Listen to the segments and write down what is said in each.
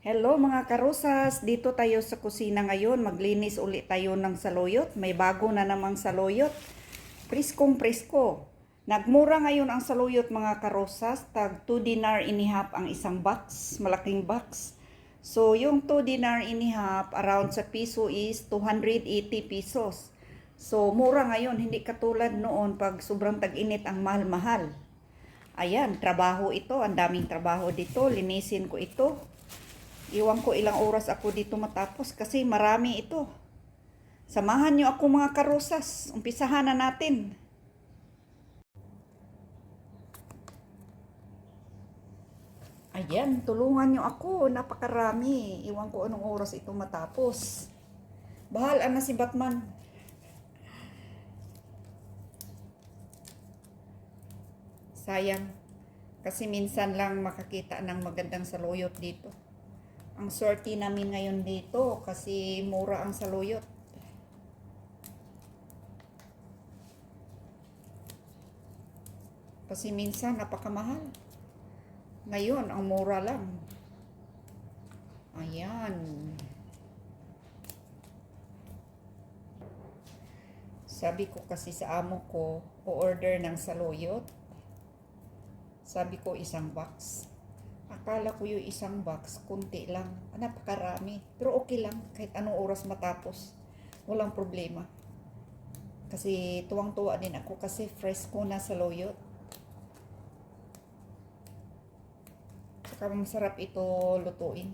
Hello mga karosas, dito tayo sa kusina ngayon. Maglinis ulit tayo ng saluyot. May bago na namang saluyot. Priskong prisko. Nagmura ngayon ang saluyot mga karosas. Tag 2 dinar inihap ang isang box, malaking box. So yung 2 dinar inihap around sa piso is 280 pesos. So mura ngayon, hindi katulad noon pag sobrang tag-init ang mahal-mahal. Ayan, trabaho ito. Ang daming trabaho dito. Linisin ko ito. Iwan ko ilang oras ako dito matapos kasi marami ito. Samahan nyo ako mga karosas. Umpisahan na natin. Ayan, tulungan nyo ako. Napakarami. Iwan ko anong oras ito matapos. Bahala na si Batman. Sayang. Kasi minsan lang makakita ng magandang saluyot dito. Ang swerte namin ngayon dito kasi mura ang saluyot. Kasi minsan napakamahal. Ngayon, ang mura lang. Ayan. Sabi ko kasi sa amo ko, o-order ng saluyot. Sabi ko isang box. Akala ko yung isang box, kunti lang. Napakarami. Pero okay lang, kahit anong oras matapos. Walang problema. Kasi tuwang-tuwa din ako kasi fresh ko na saluyot. Saka masarap ito lutuin.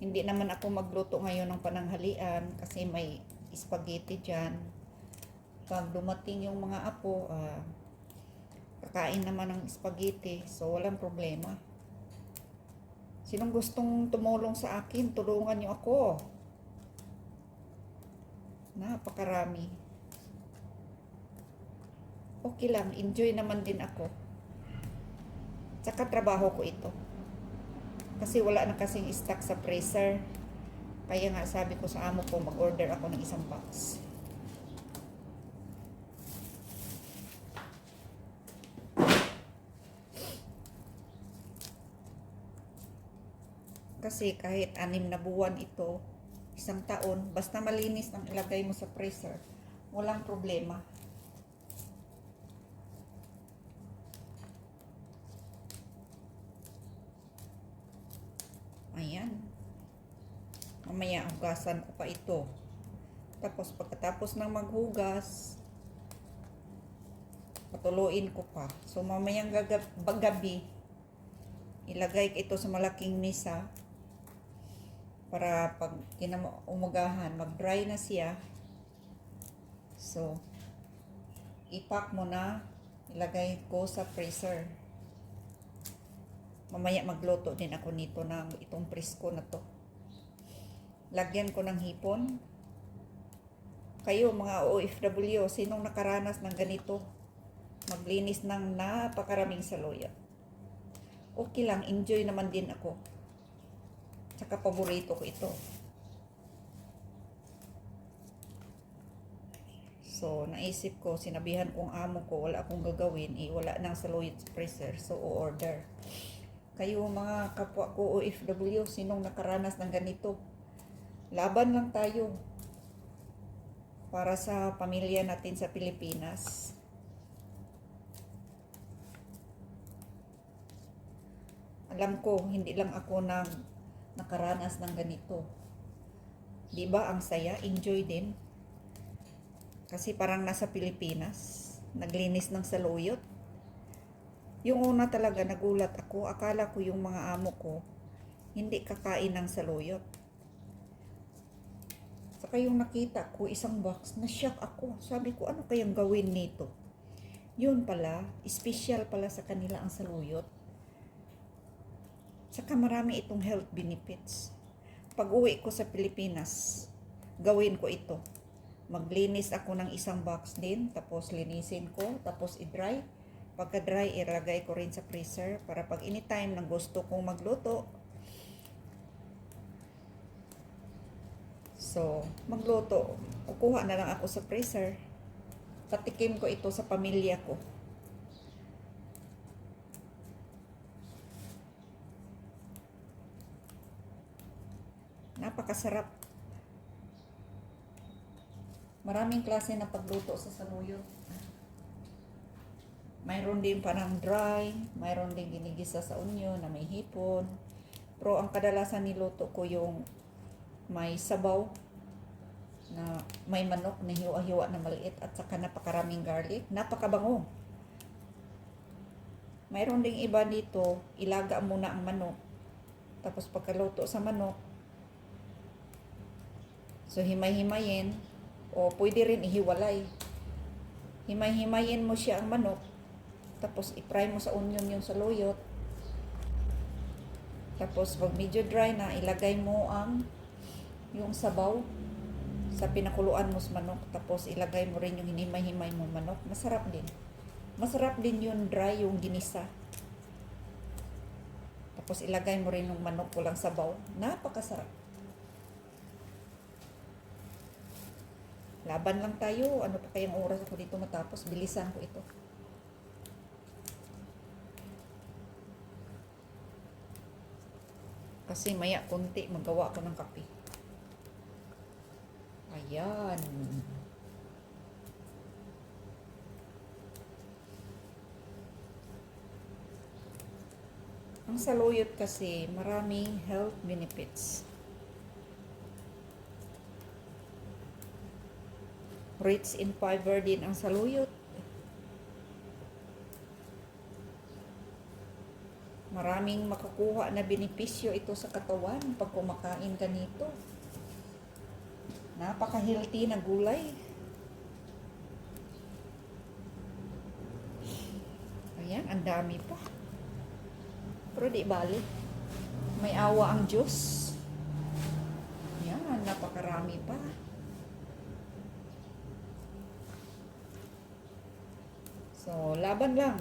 Hindi naman ako magluto ngayon ng pananghalian kasi may spaghetti dyan. Pag dumating yung mga apo, kakain naman ng spaghetti, so walang problema. Sinong gustong tumulong sa akin, tulungan nyo ako. Napakarami. Okay lang, enjoy naman din ako. Tsaka trabaho ko ito. Kasi wala na kasing stock sa freezer. Kaya nga sabi ko sa amo ko, mag-order ako ng isang box. Kasi kahit 6 na buwan ito, isang taon, basta malinis ang ilagay mo sa freezer, walang problema. Ayan. Mamaya hugasan ko pa ito. Tapos pagkatapos ng maghugas, patuluin ko pa. So mamayang gabi, ilagay ko ito sa malaking mesa para pag umagahan, mag-dry na siya. So, ipack mo na, ilagay ko sa freezer. Mamaya magluto din ako nito ng itong presko na to. Lagyan ko ng hipon. Kayo mga OFW, sinong nakaranas ng ganito? Maglinis ng napakaraming saluyot. Okay lang, enjoy naman din ako. Tsaka paborito ko ito. So, naisip ko, sinabihan kong amo ko, wala akong gagawin, wala nang saluyot sa freezer, so o-order. Kayo mga kapwa ko OFW, sinong nakaranas ng ganito? Laban lang tayo para sa pamilya natin sa Pilipinas. Alam ko, hindi lang ako nakaranas ng ganito. Di ba ang saya? Enjoy din. Kasi parang nasa Pilipinas, naglinis ng saluyot. Yung una talaga nagulat ako, akala ko yung mga amo ko hindi kakain ng saluyot. Saka yung nakita ko isang box, na-shock ako. Sabi ko, ano kayang gawin nito? Yun pala, special pala sa kanila ang saluyot. Saka marami itong health benefits. Pag uwi ko sa Pilipinas, gawin ko ito. Maglinis ako ng isang box din, tapos linisin ko, tapos i-dry. Pagka-dry, ilagay ko rin sa freezer para pag anytime na gusto kong magluto. So, magluto. Kukuha na lang ako sa freezer. Patikim ko ito sa pamilya ko. Napakasarap. Maraming klase na pagluto sa saluyot. Mayroon din parang dry, mayroon din ginigisa sa onion na may hipon. Pero ang kadalasan niluto ko yung may sabaw na may manok na hiwa-hiwa na maliit at saka napakaraming garlic. Napakabango. Mayroon ding iba dito, ilaga muna ang manok. Tapos pagkaluto sa manok, so himay-himayin o pwede rin ihiwalay. Himay-himayin mo siya ang manok. Tapos i-fry mo sa onion yung saluyot. Tapos pag medyo dry na, ilagay mo ang yung sabaw sa pinakuluan mo sa manok. Tapos ilagay mo rin yung hinimay-himay mo manok. Masarap din. Masarap din yung dry, yung ginisa. Tapos ilagay mo rin yung manok, walang sabaw. Napakasarap. Laban lang tayo. Ano pa kayang oras ako dito matapos? Bilisan ko ito. Kasi maya konti magawa ko ng kape. Ayan. Ang saluyot kasi maraming health benefits. Rich in fiber din ang saluyot. Maraming makakuha na benepisyo ito sa katawan pag kumakain ka nito. Napaka-healthy na gulay. Ayan, ang dami pa. Pero di bali. May awa ang Diyos. Ayan, napakarami pa. So, laban lang.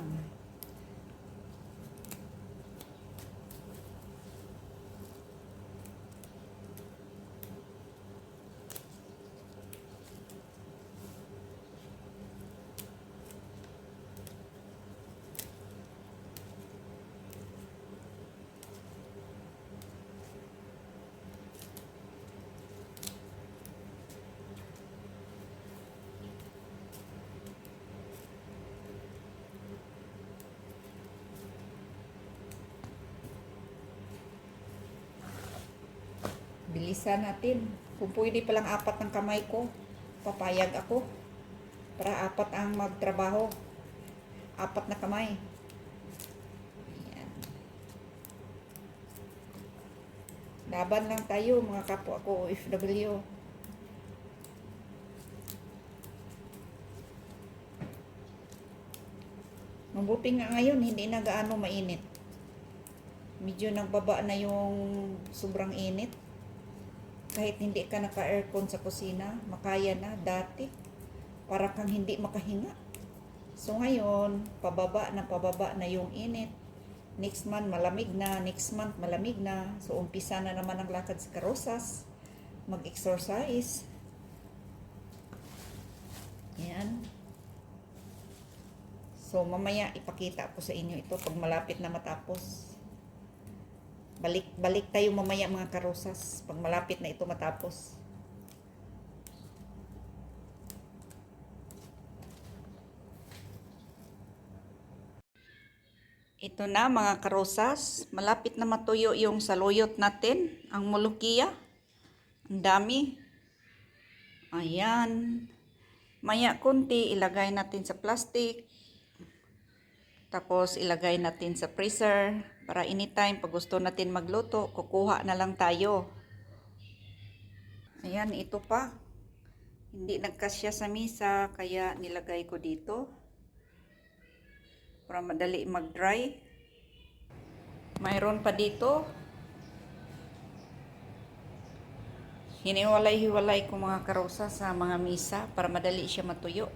Bilisan natin. Kung pwede palang 4 ng kamay ko, papayag ako. Para 4 ang magtrabaho. 4 na kamay. Ayan. Laban lang tayo mga kapwa ko OFW. Mabuti nga ngayon, hindi na gaano mainit. Medyo nagbaba na yung sobrang init. Kahit hindi ka naka-aircon sa kusina, makaya na dati. Para kang hindi makahinga. So ngayon, pababa na yung init. Next month malamig na, next month malamig na. So umpisa na naman ang lakad sa karosas. Mag-exercise. Yan. So mamaya ipakita ko sa inyo ito pag malapit na matapos. Balik tayo mamaya mga karosas pag malapit na ito matapos. Ito na mga karosas, malapit na matuyo yung saluyot natin, ang mulukiya. Ang dami. Ayan. Maya konti ilagay natin sa plastic. Tapos ilagay natin sa freezer para anytime pag gusto natin magluto, kukuha na lang tayo. Ayan, ito pa. Hindi nagkasya sa misa kaya nilagay ko dito para madali mag-dry. Mayroon pa dito. Hiniwalay-hiwalay ko mga karosa sa mga misa para madali siya matuyo.